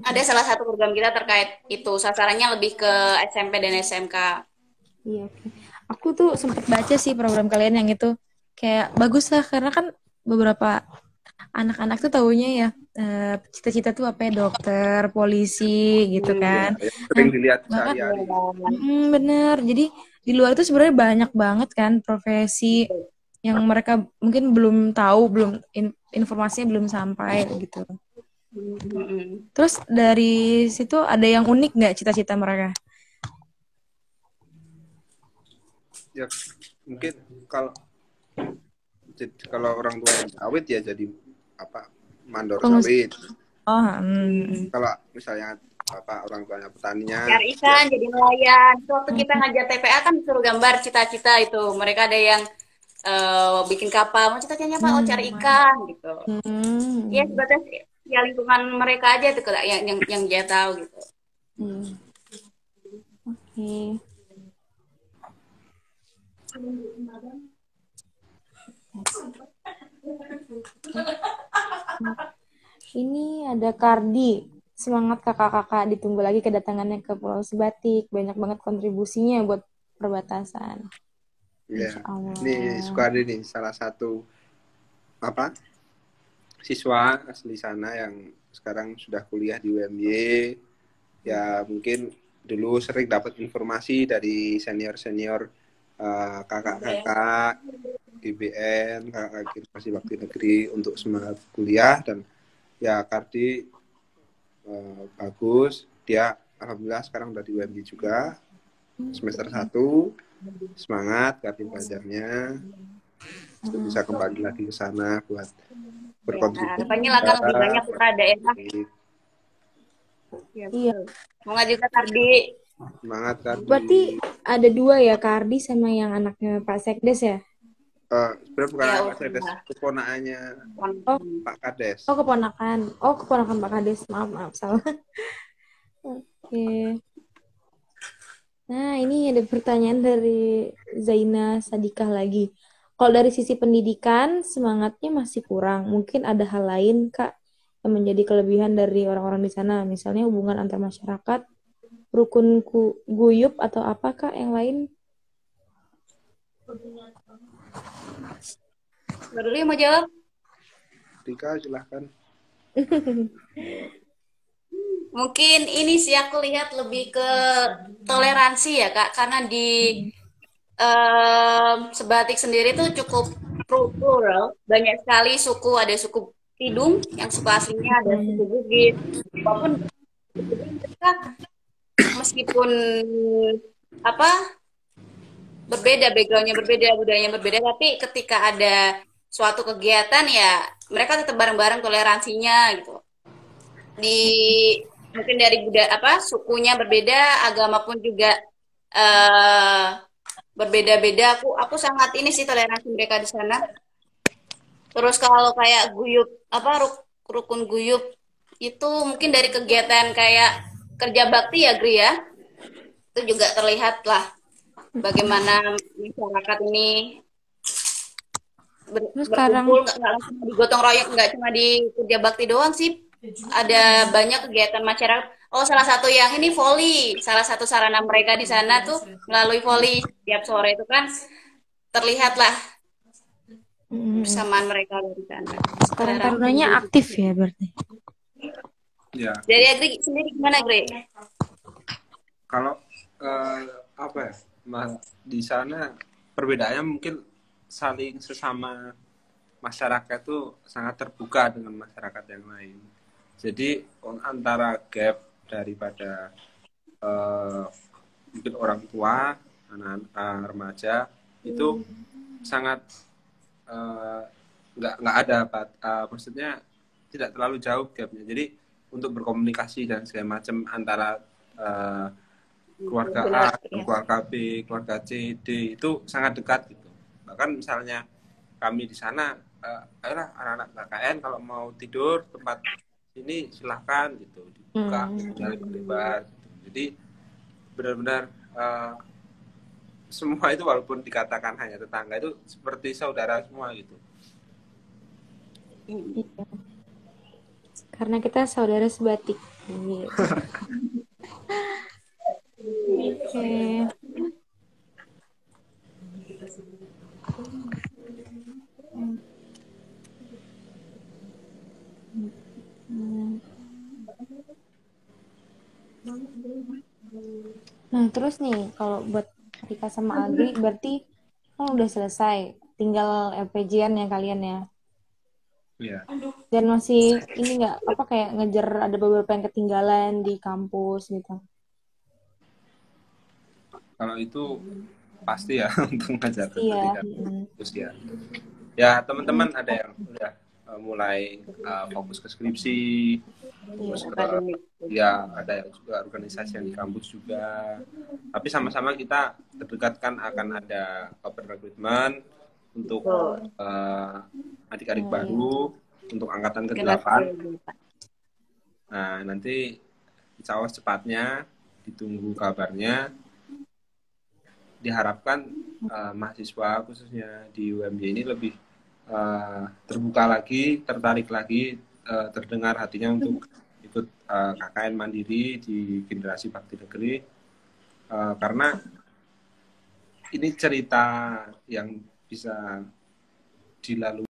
Ada salah satu program kita terkait itu sasarannya lebih ke SMP dan SMK. Iya, aku tuh sempet baca sih program kalian yang itu kayak bagus lah karena kan beberapa anak-anak tuh taunya ya cita-cita tuh apa ya dokter, polisi gitu kan. Ya, sering dilihat Bahkan sehari-hari. bener. Jadi di luar itu sebenarnya banyak banget kan profesi yang mereka mungkin belum tahu, belum informasinya belum sampai gitu. Terus dari situ ada yang unik nggak cita-cita mereka? Ya mungkin kalau orang tua yang sawit ya jadi mandor sawit. Kalau misalnya orang tuanya petaninya Cari ikan jadi nelayan. Waktu kita ngajar TPA kan disuruh gambar cita-cita itu. Mereka ada yang bikin kapal, mau cita-citanya apa? Oh cari ikan gitu. Ya sebatas ya lingkungan mereka aja tuh yang dia tahu gitu. Oke. Ini ada Kardi. Semangat kakak-kakak, ditunggu lagi kedatangannya ke Pulau Sebatik. Banyak banget kontribusinya buat perbatasan. Ya, ini Sukardi nih salah satu siswa asli sana yang sekarang sudah kuliah di UMY. Ya mungkin dulu sering dapat informasi dari senior-senior kakak-kakak GBN, kakak Generasi Bakti Negeri untuk semangat kuliah. Dan ya Kardi bagus, dia alhamdulillah sekarang udah di UMY juga semester 1. Semangat Kardi belajarnya, bisa kembali lagi ke sana buat berkontribusi. Harapannya lah kan lebih banyak putra daerah. Iya. Semoga juga Kardi. Semangat Kardi. Berarti ada 2 ya, Kardi sama yang anaknya Pak Sekdes ya? Sebenarnya bukan Ya, Pak Sekdes, keponakannya Oh, Pak Kades. keponakan. Oh, keponakan Pak Kades. Maaf, salah. Oke. Nah, ini ada pertanyaan dari Zaina Sadikah lagi. Kalau dari sisi pendidikan, semangatnya masih kurang. Mungkin ada hal lain, Kak, yang menjadi kelebihan dari orang-orang di sana. Misalnya hubungan antar masyarakat, rukun guyup, atau apa, Kak, yang lain? Dulu yang mau jawab? Dika, silahkan. Mungkin ini sih aku lihat lebih ke toleransi ya Kak, karena di Sebatik sendiri tuh cukup plural, banyak sekali suku, ada suku Tidung yang suku aslinya, ada suku Bugis, walaupun mereka meskipun apa berbeda backgroundnya berbeda, budayanya berbeda, tapi ketika ada suatu kegiatan ya mereka tetap bareng-bareng toleransinya gitu. Di mungkin dari budaya sukunya berbeda, agama pun juga berbeda-beda. Aku sangat ini sih toleransi mereka di sana. Terus kalau kayak guyup rukun guyup itu mungkin dari kegiatan kayak kerja bakti ya Gri ya. Itu juga terlihat lah bagaimana masyarakat ini berkumpul, nggak langsung digotong royong, nggak cuma di kerja bakti doang sih. Ada banyak kegiatan masyarakat. Oh, salah satu yang ini volley. Salah satu sarana mereka di sana tuh melalui volley tiap sore itu kan terlihatlah bersamaan mereka di sana. Karang Tarunanya aktif ya berarti. Ya. Dari Agri sendiri gimana, Gri? Kalau di sana perbedaannya mungkin saling sesama masyarakat tuh sangat terbuka dengan masyarakat yang lain. Jadi antara gap daripada mungkin orang tua, anak-anak remaja itu sangat nggak ada, maksudnya tidak terlalu jauh gapnya. Jadi untuk berkomunikasi dan segala macam antara keluarga A, keluarga B, keluarga C, D itu sangat dekat gitu. Bahkan misalnya kami di sana, ayolah anak-anak KKN kalau mau tidur tempat ini silahkan gitu, dibuka lebar. Jadi benar-benar semua itu walaupun dikatakan hanya tetangga itu seperti saudara semua gitu. Karena kita saudara sebatik. Oke. Nah, terus nih kalau buat Rika sama Agri berarti kan udah selesai, tinggal LPG-an ya kalian ya. Iya. Dan masih ini nggak kayak ngejar, ada beberapa yang ketinggalan di kampus gitu. Kalau itu pasti ya untuk ngajar Iya. terus ya. Ya teman-teman ada yang udah mulai fokus ke skripsi, terus ya ada yang juga organisasi yang di kampus juga. Tapi sama-sama kita terdekatkan akan ada open recruitment untuk adik-adik baru untuk angkatan ke-8. Nah nanti insya Allah cepatnya, ditunggu kabarnya. Diharapkan mahasiswa khususnya di UMY ini lebih terbuka lagi, tertarik lagi, terdengar hatinya untuk ikut KKN mandiri di Generasi Bakti Negeri, karena ini cerita yang bisa dilalui